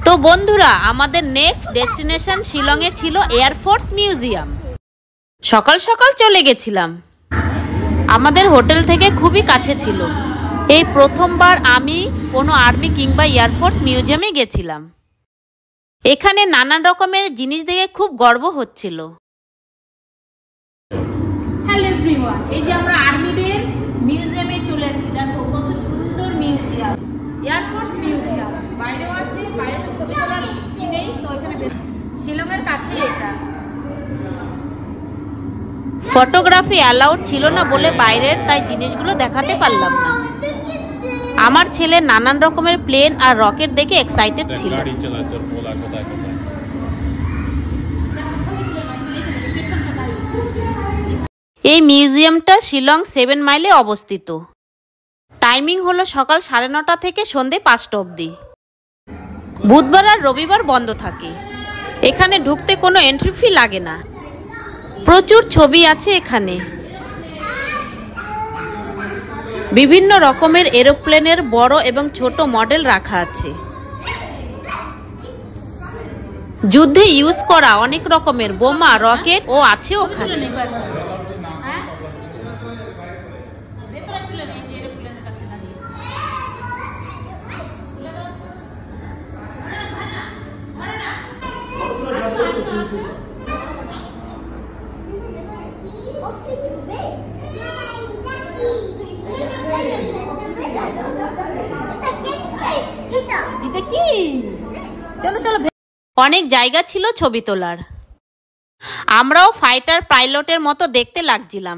তো বন্ধুরা, আমাদের নেক্সট ডেস্টিনেশন শিলংয়ে ছিল এয়ারফোর্স মিউজিয়াম। সকাল সকাল চলে গেছিলাম, আমাদের হোটেল থেকে খুবই কাছে ছিল। এই প্রথমবার আমি কোনো আর্মি কিংবা এয়ারফোর্স মিউজিয়ামে গেছিলাম। এখানে নানান রকমের জিনিস দেখে খুব গর্ব হচ্ছিল। হ্যালো এভরিওয়ান, এই যে আমরা আর্মিদের মিউজিয়ামে চলে এসেছি। দেখো কত সুন্দর মিউজিয়াম, এয়ারফোর্স মিউজিয়াম। বাইরেও আছে, বাইরে তো ছবি তোলার কি নেই, তো এখানে শিলংয়ের কাছে এটা। ফটোগ্রাফি অ্যালাউড ছিল না বলে বাইরের তাই জিনিসগুলো দেখাতে পারলাম না। আমার ছেলে নানান রকমের প্লেন আর রকেট দেখে এক্সাইটেড ছিল। এই মিউজিয়ামটা শিলং 7 মাইলে অবস্থিত। টাইমিং হলো সকাল 9:30 থেকে সন্ধ্যে 5টা অবধি। বুধবার আর রবিবার বন্ধ থাকে। এখানে ঢুকতে কোনো এন্ট্রি ফি লাগে না। প্রচুর ছবি আছে এখানে। বিভিন্ন রকমের এরোপ্লেনের বড় এবং ছোট মডেল রাখা আছে। যুদ্ধে ইউজ করা অনেক রকমের বোমা, রকেট ও আছে ওখানে। অনেক জায়গা ছিল ছবি তোলার। আমরাও ফাইটার পাইলটের মতো দেখতে লাগছিলাম।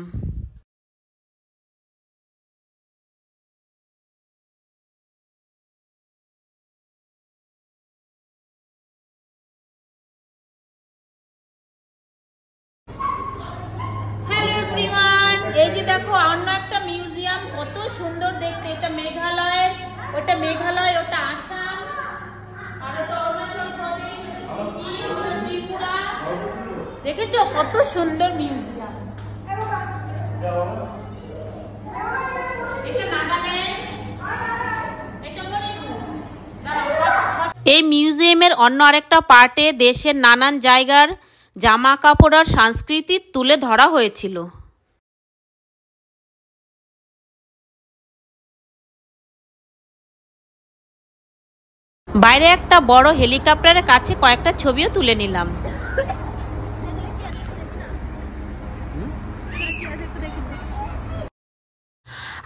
হ্যালো এভরিওয়ান, এই যে দেখো অন্য একটা মিউজিয়াম, কত সুন্দর দেখতে। এটা মেঘালয়ের, ওটা মেঘালয়, ওটা আসাম, আর ওটা অরুণাচল প্রদেশ, ত্রিপুরা। দেখেছো কত সুন্দর মিউজিয়াম। এই মিউজিয়ামের অন্য আরেকটা পার্টে দেশের নানান জায়গার জামা কাপড় আর সংস্কৃতি তুলে ধরা হয়েছিল। বাইরে একটা বড় হেলিকপ্টারের কাছে কয়েকটা ছবিও তুলে নিলাম।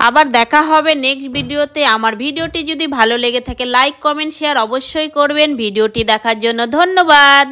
আবার দেখা হবে নেক্সট ভিডিওতে। আমার ভিডিওটি যদি ভালো লেগে থাকে লাইক, কমেন্ট, শেয়ার অবশ্যই করবেন। ভিডিওটি দেখার জন্য ধন্যবাদ।